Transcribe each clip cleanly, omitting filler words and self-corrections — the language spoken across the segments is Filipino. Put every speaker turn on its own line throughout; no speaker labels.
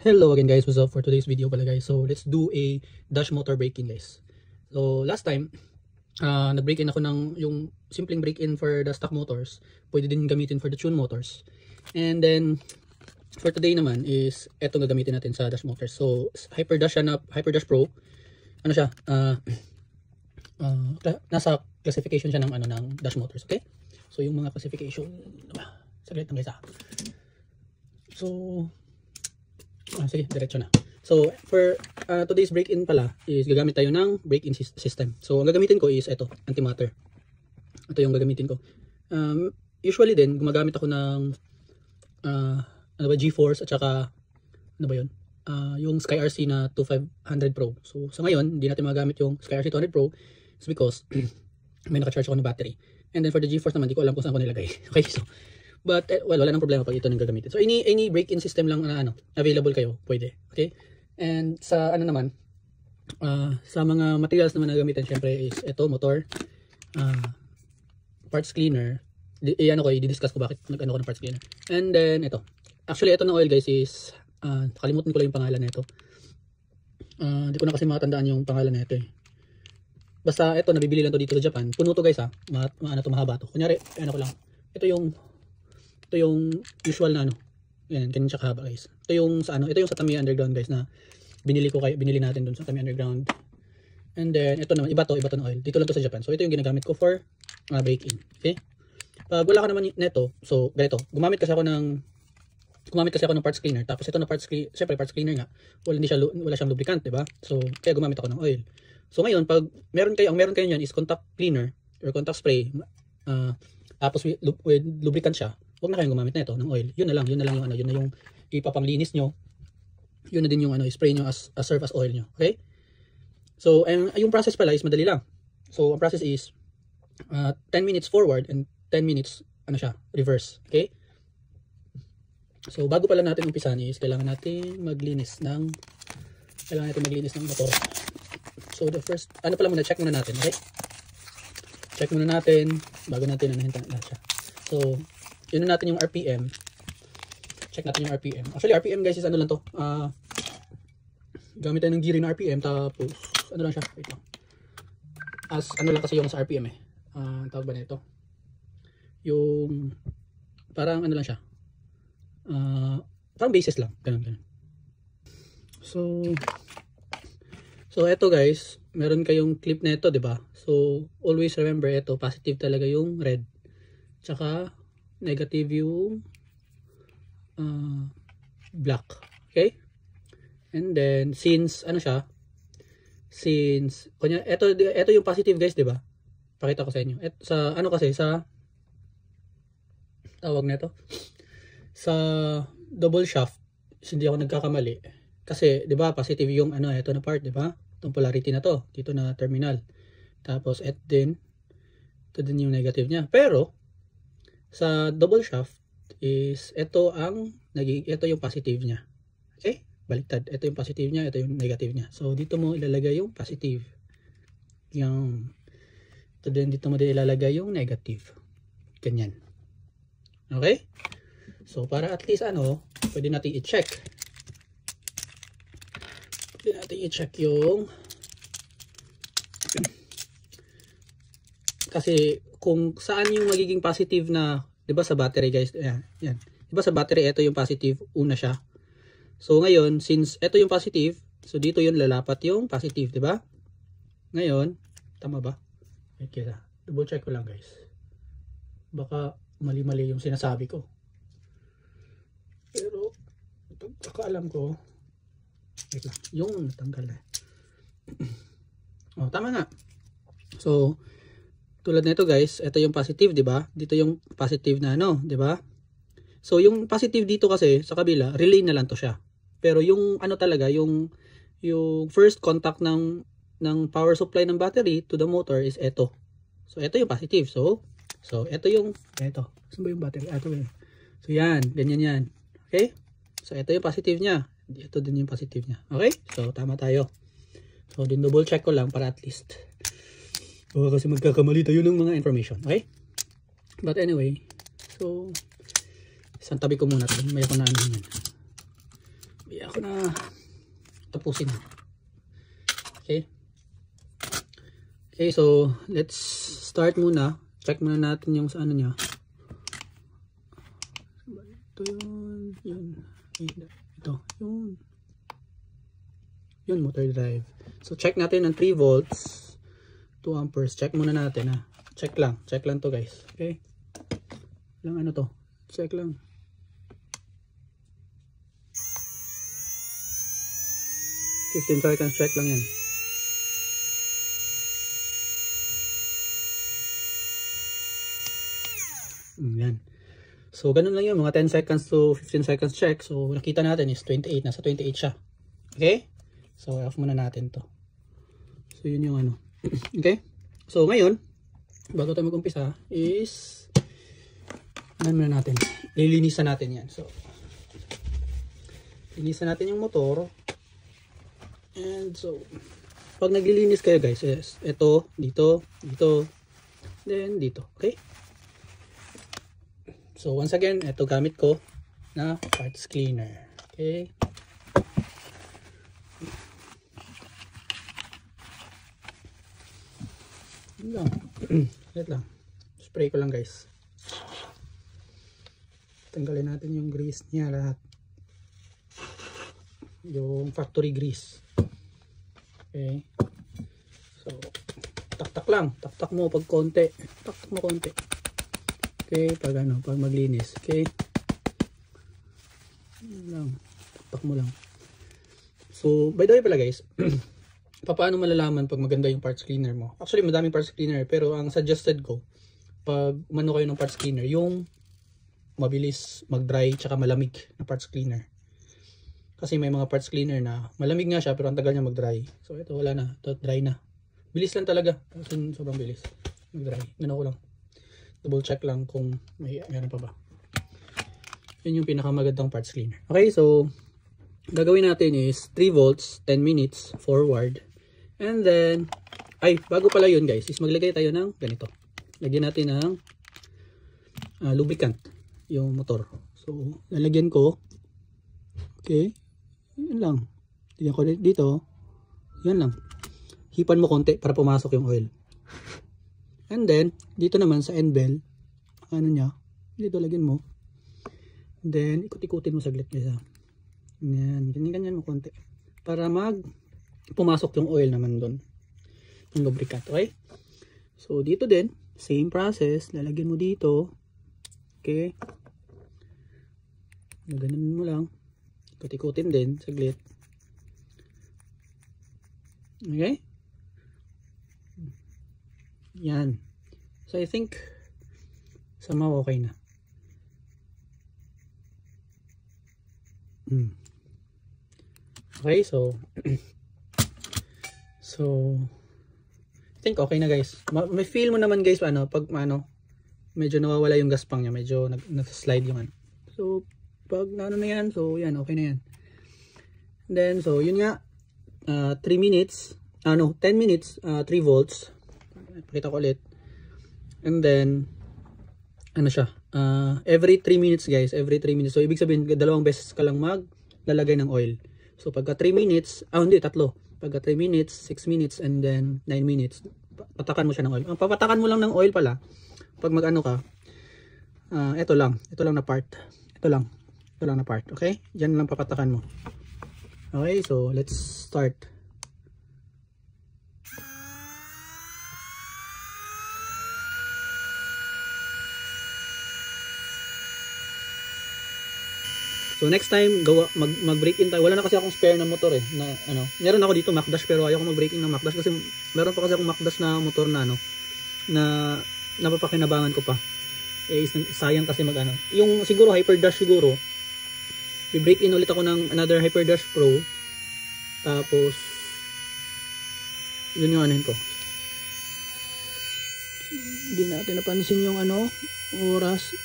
Hello again guys, what's up for today's video pala guys. So let's do a dash motor break-in guys. So last time, nag-break-in ako ng yung simpleng break-in for the stock motors. Pwede din gamitin for the tune motors. And then, for today naman is etong gagamitin natin sa dash motors. So Hyperdash siya na, Hyperdash Pro. Ano siya? Nasa classification siya ng, ng dash motors, okay? So yung mga classification, saglit lang guys So, sige, diretso na. So, for today's break-in pala is gagamit tayo ng break-in system. So, ang gagamitin ko is ito, antimatter. Ito yung gagamitin ko. Usually din, gumagamit ako ng G-Force at saka, ano ba yun? Yung SkyRC na 2500 Pro. So, sa ngayon, hindi natin magagamit yung SkyRC 200 Pro. It's because may naka-charge ako ng battery. And then for the G-Force naman, di ko alam kung saan ko nilagay. Okay, so, but well, wala nang problema pag ito nang gagamitin. So any break-in system lang na available kayo, pwede. Okay? And sa naman, sa mga materials naman na gamitin, syempre is ito, motor, parts cleaner. I-discuss ko bakit nag-ano ko ng parts cleaner. And then ito. Actually ito na oil guys is kalimutan ko lang yung pangalan nito. Hindi ko na kasi matandaan yung pangalan nito eh. Basta ito, nabibili lang to dito sa Japan. Puno to guys mahaba to. Kunyari, ko lang. Ito yung usual na yan, ganyan siya kahaba guys. Ito yung sa Tamiya Underground guys na binili natin dun sa Tamiya Underground. And then ito naman iba to na oil. Dito lang to sa Japan. So ito yung ginagamit ko for break-in. Okay? Pag wala ka naman neto, so ganito, gumamit kasi ako ng parts cleaner. Tapos ito na parts cleaner, syempre parts cleaner nga. Wala siyang lubricant, 'di ba? So kaya gumamit ako ng oil. So ngayon, pag meron kayo niyan is contact cleaner or contact spray, tapos with lubricant siya, huwag na kayong gumamit na ito ng oil. Yun na lang yung yun na yung ipapanglinis nyo. Yun na din yung spray nyo as serve as oil nyo. Okay? So, yung process pala is madali lang. So, ang process is 10 minutes forward and 10 minutes reverse. Okay? So, bago pala natin umpisan is kailangan natin maglinis ng motor. So, the first, muna, check muna natin. Okay? Check muna natin bago natin anahin lahat siya. So, yun natin yung RPM. Check natin yung RPM. Actually, RPM guys is lang to. Gamit tayo ng gearing na RPM. Tapos, lang siya. Wait lang. As, lang kasi yung sa RPM eh. Tawag ba na ito? Yung, parang lang siya. Parang basis lang. Ganun. So, eto guys. Meron kayong clip na ito, diba? So, always remember ito. Positive talaga yung red. Tsaka, negative yung black. Okay? And then since kunya ito yung positive guys, 'di ba? Pakita ko sa inyo. Sa sa tawag nito. Sa double shaft, hindi ako nagkakamali. Kasi 'di ba, positive yung ito na part, 'di ba? Itong polarity na to, dito na terminal. Tapos ito din yung negative niya. Pero sa double shaft is ito yung positive niya. Okay? Baliktad. Ito yung positive niya, ito yung negative niya. So dito mo ilalagay yung positive. Yung ito din, dito mo din ilalagay yung negative. Ganyan. Okay? So para at least pwede natin i-check. Yung kasi kung saan yung magiging positive na, 'di ba sa battery guys, yan. 'Di ba sa battery ito yung positive, una siya. So ngayon, since ito yung positive, so dito yun lalapat yung positive, 'di ba? Ngayon, tama ba? Okay, double check ko lang guys. Baka mali-mali yung sinasabi ko. Pero pagkakaalam ko, wait lang, yung natanggal na. Tama nga. So tulad nito guys, ito yung positive, 'di ba? Dito yung positive na 'di ba? So yung positive dito kasi sa kabila, relay na lang to siya. Pero yung talaga, yung first contact ng power supply ng battery to the motor is ito. So ito yung positive. So ito. Saan ba yung battery? Ito yun. So yan, ganyan yan. Okay? So ito yung positive niya. Ito din yung positive niya. Okay? So tama tayo. So din double check ko lang para at least kasi magkakamali tayo ng mga information. Okay? But anyway, so isang tabi ko muna ito. May ako na yan. Kaya ako na tapusin. Okay. Okay, so let's start muna. Check muna natin yung sa ano niya. Ito yun. Ito, yun, motor drive. So check natin ang 3 volts, 2 amperes. Check muna natin ha. Check lang to guys. Okay. Lang ano to. Check lang. $15 seconds check lang yan. Yan. So, ganun lang yun. Mga 10 seconds to 15 seconds check. So, nakita natin is 28. Nasa 28 siya. Okay? So, off muna natin to. So, yun yung ano. Okay? So, ngayon, bago tayo mag-umpisa, is ano muna natin? Lilinisan natin yan. So, linisan natin yung motor. And so, pag naglilinis kayo guys, is ito, dito, then dito. Okay? So, once again, ito gamit ko na parts cleaner. Okay? Yun lang. Wait lang. Spray ko lang guys. Tanggalin natin yung grease niya lahat. Yung factory grease. Okay? So, taktak lang. Taktak mo pag konti. Taktak mo konti. Okay, pag maglinis. Okay. Lang. Taktak mo lang. So, by the way pala guys, paano malalaman pag maganda yung parts cleaner mo? Actually, madaming parts cleaner, pero ang suggested ko, pag umano kayo ng parts cleaner, yung mabilis mag-dry tsaka malamig na parts cleaner. Kasi may mga parts cleaner na malamig nga siya, pero ang tagal niya mag-dry. So, ito wala na. Ito dry na. Bilis lang talaga. Kasi sobrang bilis mag-dry. Ganun ko lang. Double check lang kung may meron pa ba. Yun yung pinakamagandang parts cleaner. Okay, so gagawin natin is 3 volts, 10 minutes forward. And then, bago pala yun guys, is maglagay tayo ng ganito. Lagyan natin ng lubricant yung motor. So, lalagyan ko. Okay, yun lang. Lagyan ko dito. Yan lang. Hipan mo konti para pumasok yung oil. And then, dito naman sa end bell, ano niya, dito lagyan mo. And then, ikot-ikutin mo saglit guys. Yan, ganyan mo konti. Para pumasok yung oil naman doon. Yung lubricant, okay? So, dito din, same process. Lalagyan mo dito. Okay? Ganun mo lang. Ikot-ikutin din, saglit. Okay? Yan. So, I think somehow okay na. Okay, so I think okay na guys. May feel mo naman guys, pag medyo nawawala yung gaspang niya, medyo nag-slide yung ano. So, pag na yan, so yan, okay na yan. And then, so yun nga, 3 minutes, 10 minutes, 3 volts. Pakita ko ulit. And then, ano siya, every 3 minutes guys, every 3 minutes. So, ibig sabihin, 2 beses ka lang maglalagay ng oil. So, pagka 3 minutes, hindi, 3. Pagka 3 minutes, 6 minutes, and then 9 minutes, patakan mo siya ng oil. Ang papatakan mo lang ng oil pala, pag mag-ano ka, ito lang na part. Ito lang na part, okay? Diyan lang papatakan mo. Okay, so, let's start. So next time mag-break in tayo. Wala na kasi akong spare na motor na meron ako dito Macdash, pero ayoko mag-break in ng Macdash kasi meron pa kasi akong Macdash na motor na na napapakinabangan ko pa. Sayang kasi yung siguro Hyperdash siguro. I-break in ulit ako ng another Hyperdash Pro. Tapos yun yung ko. Hindi natin napansin yung oras.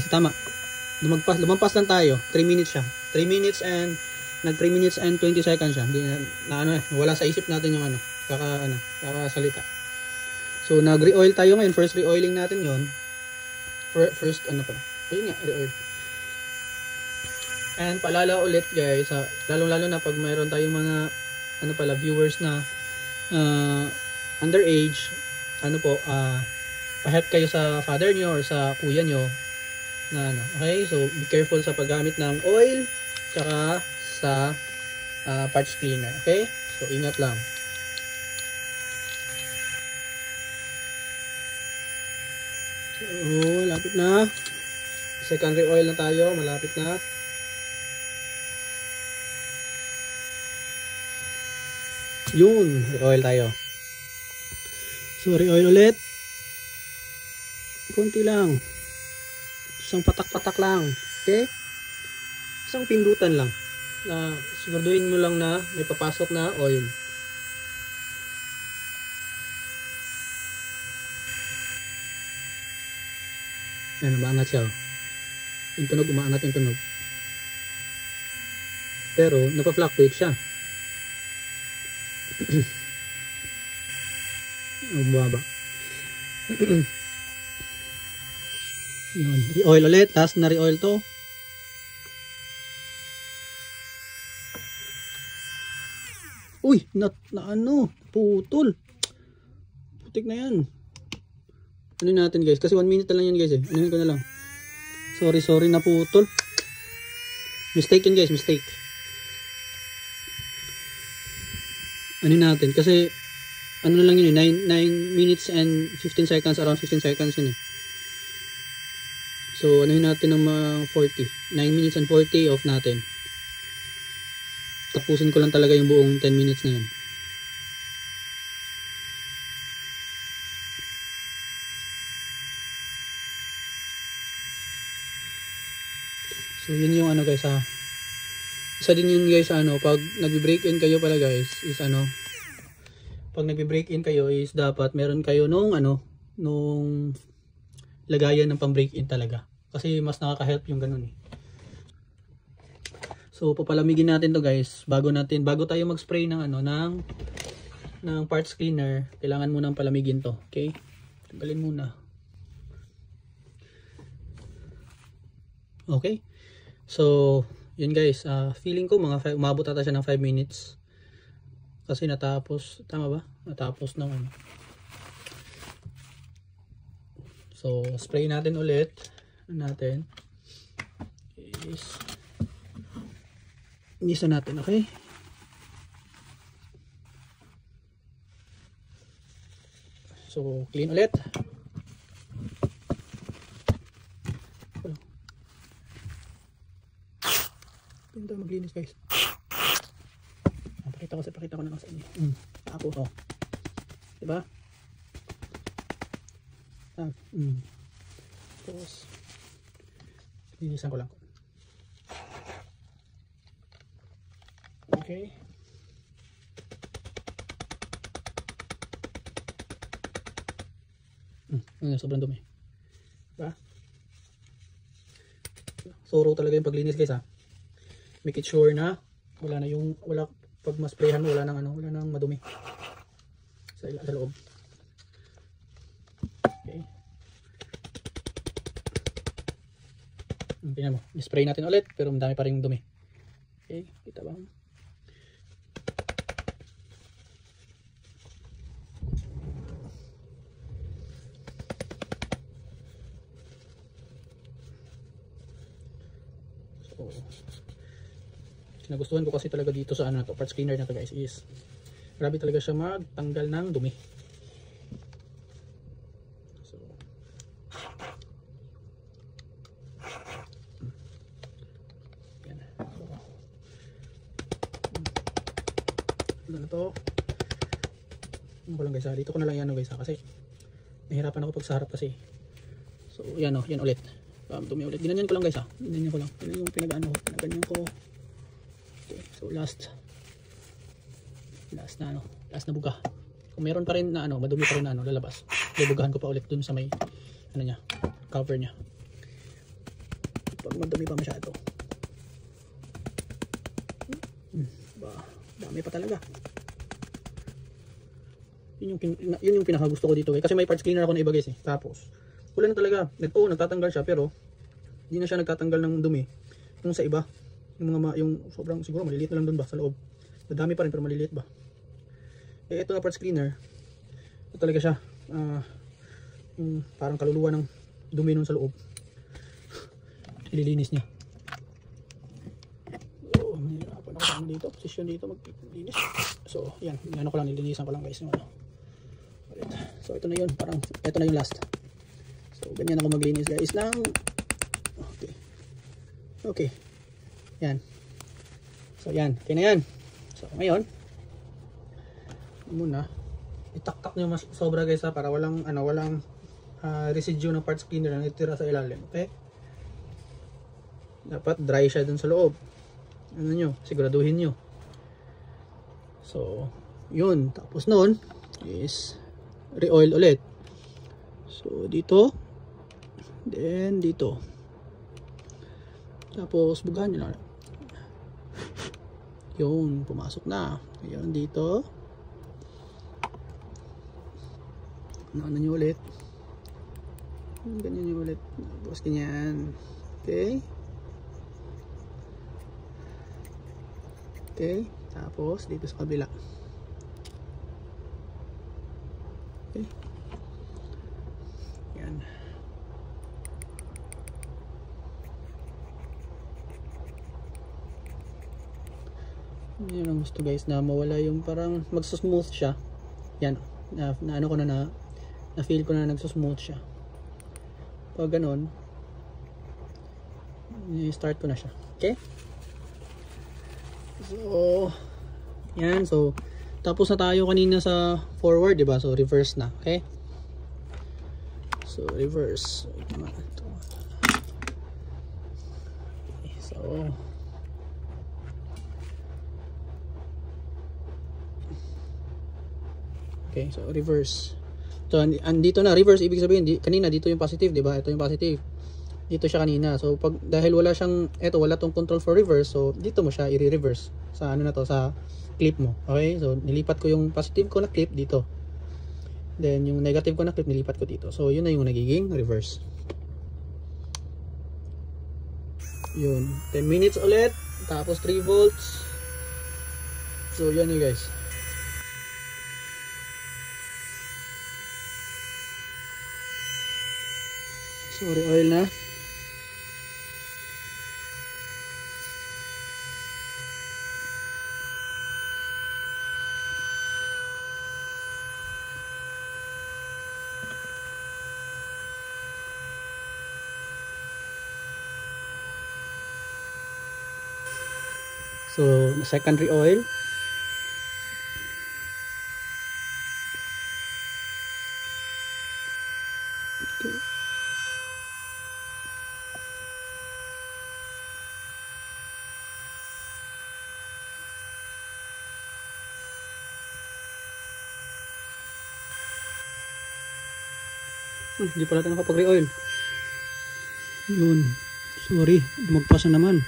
Tama. Lumampas lang tayo. 3 minutes siya. 3 minutes and 3 minutes and 20 seconds siya. Hindi wala sa isip natin yung kakasalita. So nag-re-oil tayo ngayon. First re-oiling natin 'yon. First ayun nga, re-oil. And paalala ulit guys, lalong-lalo na pag mayroon tayong mga viewers na underage, pa-help kayo sa father nyo or sa kuya nyo na okay? So be careful sa paggamit ng oil tsaka sa parts cleaner, okay? So ingat lang. So lapit na. Secondary oil na tayo, malapit na. Yun, re-oil tayo. So re-oil ulit. Konti lang. Isang patak-patak lang. Okay? Isang pindutan lang. Na siguraduhin mo lang na may papasok na oil. Ayan, umaangat siya. Yung tunog, umaangat yung tunog. Pero, napa-fluctuate siya. Ang baba. Yun, re-oil ulit. Last na re-oil to. Uy, putol. Putik na yan. Ano natin guys? Kasi 1 minute na lang yan guys eh. Anuhin ko na lang. Sorry na putol. Mistake yun guys, mistake. Ano natin? Kasi ano na lang yun eh. 9 minutes and 15 seconds. Around 15 seconds yun eh. So anuhin natin ng mga 40. 9 minutes and 40 off natin. Tapusin ko lang talaga yung buong 10 minutes na yun. So yun yung guys isa din yun guys pag nagbe-break in kayo pala guys is pag nagbe-break in kayo is dapat meron kayo nung lagayan ng pang-break in talaga. Kasi mas nakaka-help yung ganun eh. So papalamigin natin to guys bago tayo mag-spray ng ng parts cleaner. Kailangan mo nang palamigin to, okay? Tanggalin muna. Okay? So, yun guys, feeling ko umabot ata siya ng 5 minutes. Kasi natapos, tama ba? Natapos ng So, spray natin ulit. Inisa natin, okay? So, clean ulit. Pinto maglinis guys. Pakita ko na sa inyo. Ako. Diba? Tapos linisan ko lang. Okay. Sobrang dumi. Diba? Soro talaga yung paglinis guys Make it sure na pag ma-sprayhan mo wala nang madumi sa loob. Okay. Tingnan mo, i-spray natin ulit pero madami pa ring dumi. Okay, kita ba? So, nagustuhan ko kasi talaga dito sa parts cleaner na to guys is grabe talaga siya magtanggal ng dumi. So yan. Ano to? Ano ko lang guys dito ko na lang yan guys kasi nahirapan ako pag sa harap kasi. So yan yan ulit. Dumi ulit. Ginanyan ko lang guys Ginanyan ko lang. Yan yung pinaganyan ko. Okay, so last na buga. Kung meron pa rin na madumi pa rin na lalabas. Bubugahan ko pa ulit dun sa may niya, cover niya. Pag madumi pa masyado. Dami pa talaga. Yun yung pinakagusto ko dito kasi may parts cleaner ako na iba guys Tapos wala na talaga. Nagtatanggal siya pero hindi na siya nagtatanggal ng dumi. Yung sa iba Yung sobrang siguro maliliit na lang doon ba sa loob. Madami pa rin pero maliliit ba. Ito na parts cleaner. Ito talaga siya. Yung parang kaluluwa ng dumi nun sa loob. Ililinis niya. So, mahirapan ako dito. Position dito maglinis. So, yan. Ano ko lang, nilinisan ko lang guys. Yung ano. So, ito na yun. Parang, ito na yung last. So, ganyan ako maglinis guys lang. Okay. Okay. Yan. So, yan. Okay na yan. So, ngayon, muna itaktak nyo mas sobra guys ha, para walang residue ng parts cleaner na itira sa ilalim. Okay, dapat dry siya dun sa loob. Ano nyo, siguraduhin nyo. So yun, tapos nun is re-oil ulit. So dito, then dito, tapos bugahan nyo lang. Yun, pumasok na. Yun dito, ano nyo ulit, ganyan nyo ulit, tapos ganyan. Okay, okay, tapos dito sa kabila. Okay, yan. Yan ang gusto guys, na mawala yung parang magsusmooth siya. Yan, na ano ko na feel ko na nagsusmooth siya. Pag ganon, i-start ko na siya. Okay? So, yan. So, tapos na tayo kanina sa forward, diba? So, reverse na. Okay? So, reverse. Okay, so, okay, so reverse. So, andito na reverse, ibig sabihin kanina dito yung positive, 'di ba? Ito yung positive. Dito siya kanina. So pag dahil wala tong control for reverse, so dito mo siya i-reverse sa ano na to, sa clip mo. Okay? So nilipat ko yung positive ko na clip dito. Then yung negative ko na clip nilipat ko dito. So yun na yung nagiging reverse. Yun. 10 minutes ulit, tapos 3 volts. So yan yun guys. Sorry, oil na. So, secondary oil. Okay. Hindi pala tayo nakapag-re-oil. Yun. Sorry, magpas na naman.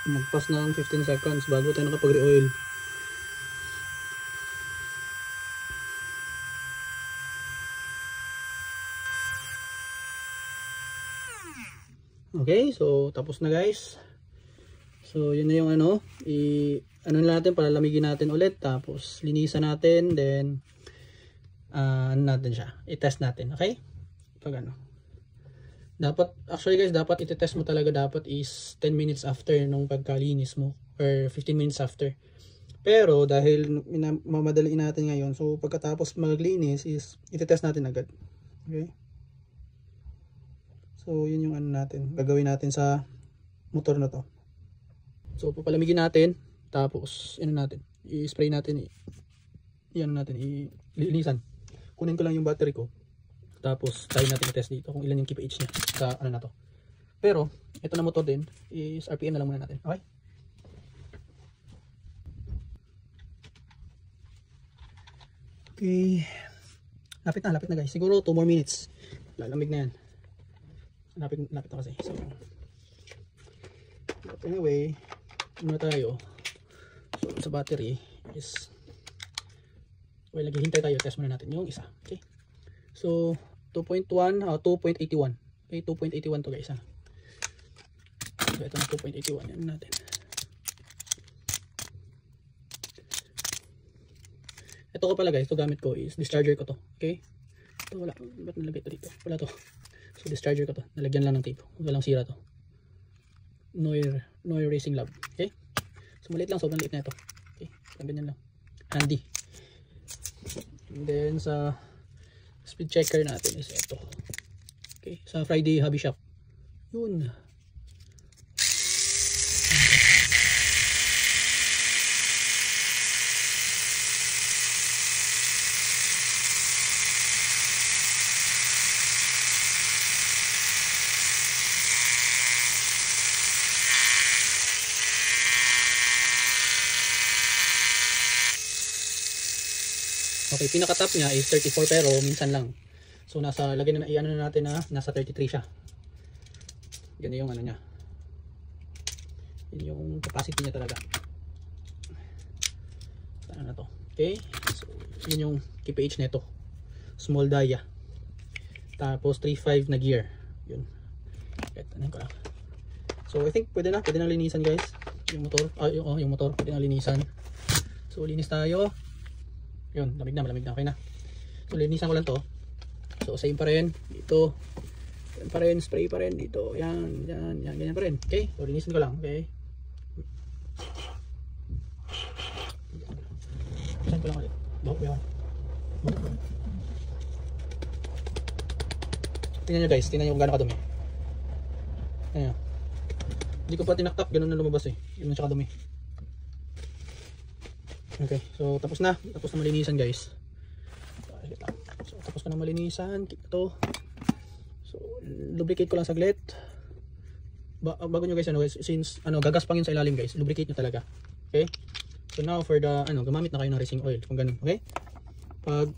Magpas na ang 15 seconds bago tayo nakapag-re-oil. Okay, so tapos na guys. So yun na yung ano, ano natin, palalamigin natin ulit, tapos linisan natin, then ano natin siya, i-test natin. Okay? Pag ano, dapat actually guys, dapat i-test mo talaga dapat is 10 minutes after nung pagkalinis mo, or 15 minutes after. Pero dahil mamadaliin natin ngayon, so pagkatapos maglinis is i-test natin agad. Okay? So yun yung ano natin, gagawin natin sa motor na to. So papalamigin natin, tapos ano natin, i-spray natin, i-ano natin, ilinisan. Kunin ko lang yung battery ko, tapos try natin i-test dito kung ilan yung kph niya sa ano na to. Pero ito na motor din is RPM na lang muna natin. Okay? Okay, lapit na guys, siguro 2 more minutes lalamig na yan. Lapit na kasi. So but anyway, muna tayo. So sa battery is, well, naghihintay tayo, test muna natin yung isa. Okay, so 2.1 2.81. Okay, 2.81 to guys ha. So, ito na 2.81 yan natin. Ito ko pala guys, ito gamit ko is discharger ko to. Okay? Ito wala, ba't nalagay ito dito? Wala to. So discharger ko to, nalagyan lang ng tape. Walang sira to. Noir Racing Lab. Okay? So maliit lang, sobrang liit na ito. Okay? So ganyan lang. Handy. And then sa speed checker natin is ito. Okay? Sa Friday Hobby Shop. Yun. Okay, pinaka-top niya is 34 pero minsan lang. So nasa lagay na i-ano na natin na nasa 33 siya. Yan yung ano niya. Yan yung capacity niya talaga. Ano na to? Okay? So yun yung kph nito. Small dia. Tapos 3.5 na gear. Yun. Ito ko lang. So I think pwede na linisan guys. Yung motor, yung motor pwede na linisan. So linis tayo. Yun, malamig na, okay na. So linisan ko lang to. So same pa rin dito. Yan pa rin, spray pa rin dito. Yan, ganyan pa rin. Okay? So linisan ko lang, okay? Linisan ko lang ulit. Buhok yan. Tingnan nyo guys, tingnan nyo kung gaano kadumi. Ayan. Hindi ko pa tinaktak, ganun na lumabas eh. Yun na siya kadumi. Okay, so tapos na malinisan guys. So tapos ko na malinisan ito. So lubricate ko lang saglit. Bago nyo guys since gagaspang yun sa ilalim guys, lubricate nyo talaga. Okay? So now for the gumamit na kayo ng racing oil kung ganun, okay? Pag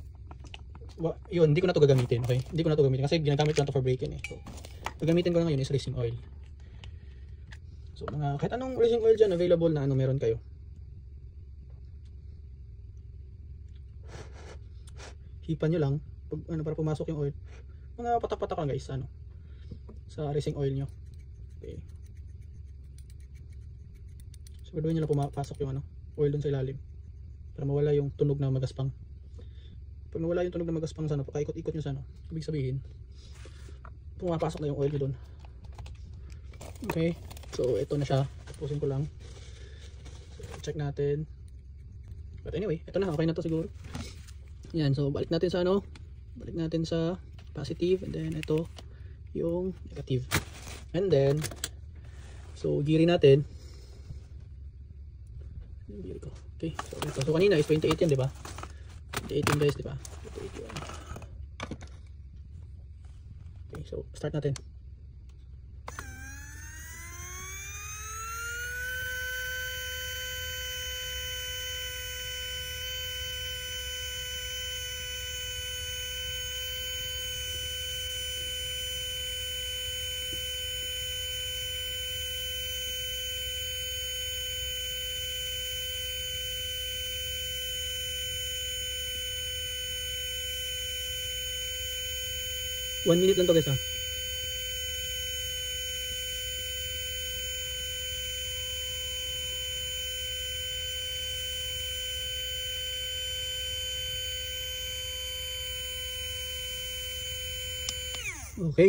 yun, hindi ko na to gagamitin, okay? Hindi ko na to gagamitin kasi ginagamit ko na to for braking eh. So gagamitin ko na ngayon is racing oil. So kahit anong racing oil dyan available na meron kayo. Hipan nyo lang para pumasok yung oil. Mga patak-patak lang guys sa racing oil nyo. Okay. So gawin nyo lang pumapasok yung oil dun sa ilalim para mawala yung tunog na magaspang. Pag nawala yung tunog na magaspang pakaikot-ikot nyo sa ibig sabihin pumapasok na yung oil nyo dun. Okay. So ito na siya. Tapusin ko lang. So, check natin. But anyway, ito na, okay na to siguro. Yan, so balik natin sa positive, and then ito yung negative, and then so gearin natin yung gear ko. Okay, so ito, so kanina is 28 yan, di ba? 28 yan guys, di ba? 28 yan. Okay, so start natin. One minute lang to guys ha. Okay,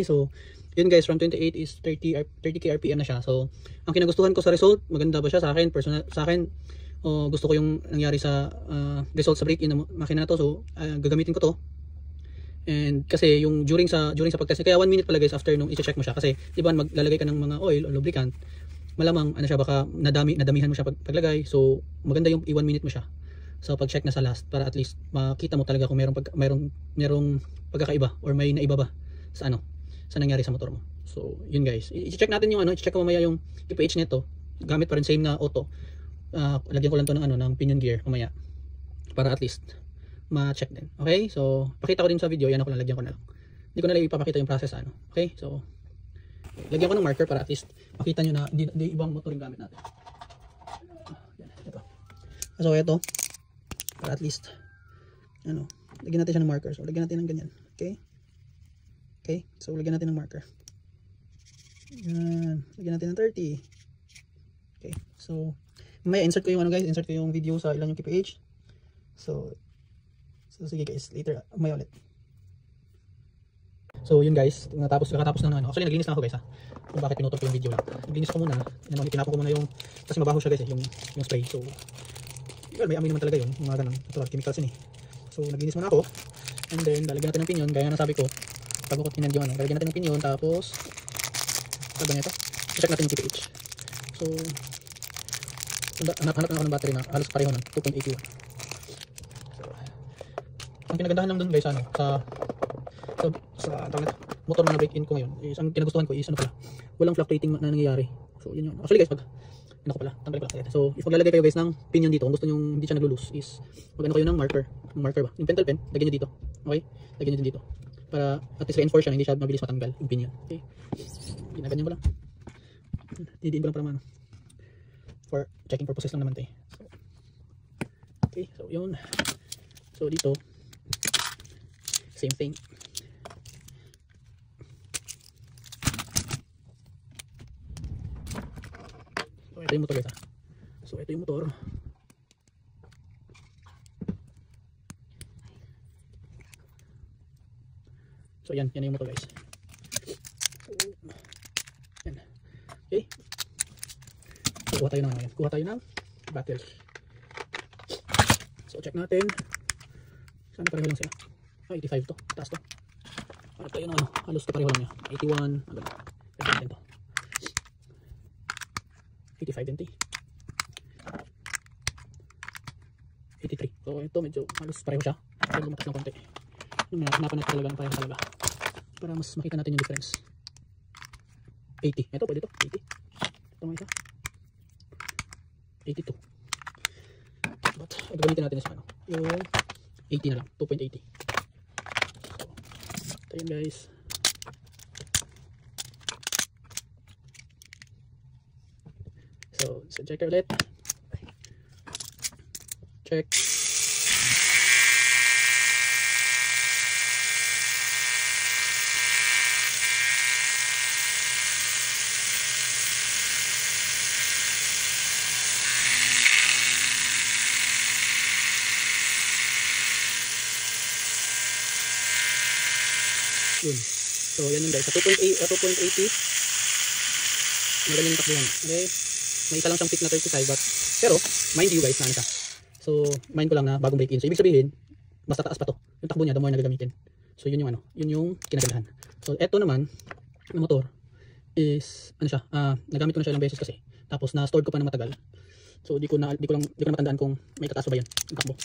so yun guys, from 28 is 30k RPM na siya. So ang kinagustuhan ko sa result, maganda ba siya sa akin, personal sa akin. Gusto ko yung nangyari sa result sa break-in na makina na to. So gagamitin ko to. And kasi yung during sa pagtest, kaya 1 minute pala guys after nung i-check mo siya, kasi di ba maglalagay ka ng mga oil o lubricant, malamang siya, baka nadamihan mo siya paglagay. So maganda yung i-1 minute mo siya sa pag-check na sa last, para at least makita mo talaga kung merong pagkakaiba or may naiba ba sa sa nangyari sa motor mo. So yun guys, i-check natin yung i-check ko mamaya yung kph nito, gamit pa rin same na auto. Lagyan ko lang to ng pinion gear mamaya para at least ma-check din. Okay? So pakita ko din sa video, yan ako lang, lagyan ko na lang. Hindi ko na lang ipapakita yung process Okay? So lagyan ko ng marker para at least makita nyo na hindi ibang motor yung gamit natin. Yan, ito. So ito, para at least lagyan natin siya ng marker. So lagyan natin ng ganyan. Okay? Okay? So lagyan natin ng marker. Yan. Lagyan natin ng 30. Okay. So, may insert ko yung ano guys. Insert ko yung video sa ilan yung kph. So sige guys. Later, may ulit. So, yun guys. Kakatapos ng ano. Actually, naglinis na ako guys ha. Kung bakit pinutol ko yung video lang. Naglinis ko muna. Yan, tinapon ko muna yung, kasi mabaho siya guys yung spray. So, well, may amoy naman talaga yun. Yung mga ganun. Ito, chemicals yun eh. So, naglinis muna ako. And then, lalagyan natin ng pinyon. Gaya nga sabi ko, bago ko tinand yung ano, lalagyan natin ng pinyon. Tapos, sabi nito, check natin yung kph. So, hanap na ako ng battery na halos pareho ng 2.81. So, ang pinagandahan lang dun guys, ano, sa motor na break in ko ngayon is, ang kinagustuhan ko is ano pala, walang fluctuating na nangyayari. So, yun yun. Actually guys, pag ano ko pala, tanggalin ko lang. So, if maglalagay kayo guys ng pinyon dito, kung gusto nyo hindi siya naglulus, is mag-ano kayo ng marker ba? Yung pentel pen, lagyan nyo dito. Okay? Lagyan nyo dito. Para at least reinforce siya, hindi siya mabilis matanggal yung pinyon. Okay? Ginaganyan ko lang. Didiin ko lang para maano. For checking purposes lang naman ito eh. So, okay, so yun. So dito, same thing. So ito yung motor guys ha. So ito yung motor. So yan yung motor guys. So, yan. Okay. So, kuha tayo ng battery. So check natin. Sana pareho lang sila. 85 to, taas to. Para tayo ng ano, halos to pareho lang niya. 81, agad. Pwede natin to. 85 din to. 83. So ito medyo halos pareho siya. Pero lumakas ng konti. Yung hanapan natin talaga ng pareho talaga. Para mas makita natin yung difference. 80. Ito pwede to. 80. Ito mga isa. 82. But gagamitin natin is ano, yung 80 na lang. 2.80. So, ito yun guys. So check ulit. Check. Yun. So yan yun guys. Sa 2.80 magaling takbuhan. Okay. May isa lang siyang pick na 35 but pero mind you guys na ano siya. So mind ko lang na bagong break in. So ibig sabihin mas tataas pa to. Yung takbo niya the more na gagamitin. So yun yung ano, yun yung kinagandahan. So eto naman na motor is ano siya, nagamit ko na siya ilang beses kasi. Tapos na-stored ko pa na matagal. So di ko na matandaan kung may tataas ba yan yung takbo.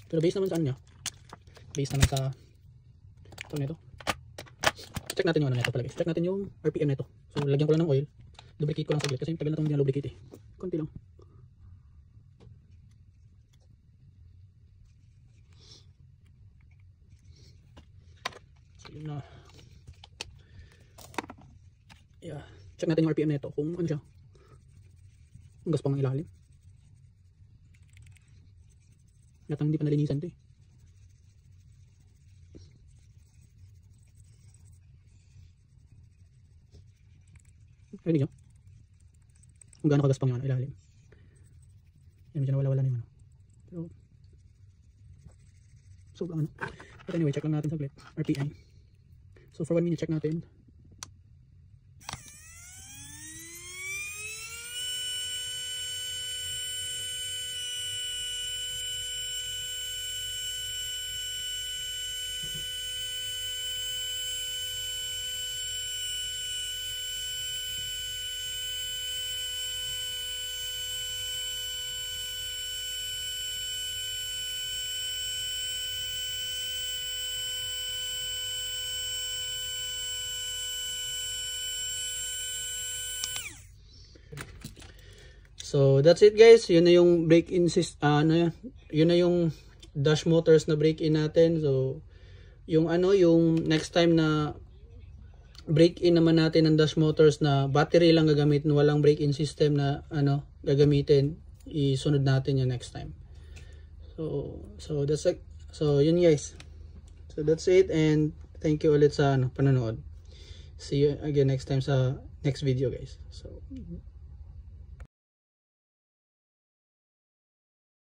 Pero based naman sa ano niya. Based naman sa ito nito. Check natin yung ano nito pala guys. Check natin yung RPM nito. So lagyan ko lang ng oil. Lubricate ko lang saglit kasi tagal na itong hindi na-lubricate eh. Konti lang. So yun na. Yeah. Check natin yung RPM nito kung ano siya. Ang gas pang ilalim. Yata hindi pa nalinisan ito eh. Rinig nyo? Kung gaano kagaspang yung ano, ilalim. Yan, medyo nawala-wala na yung ano. Pero, sobrang ano. But anyway, check lang natin saglit. RPM. So for 1 minute, check natin. So that's it guys. Yun na yung break-in yun na yung dash motors na break-in natin. So yung ano, yung next time na break-in naman natin ng dash motors na battery lang gagamitin, walang break-in system na ano gagamitin, isunod natin yung next time. So that's it. So yun guys. So that's it and thank you ulit sa ano panonood. See you again next time sa next video guys. So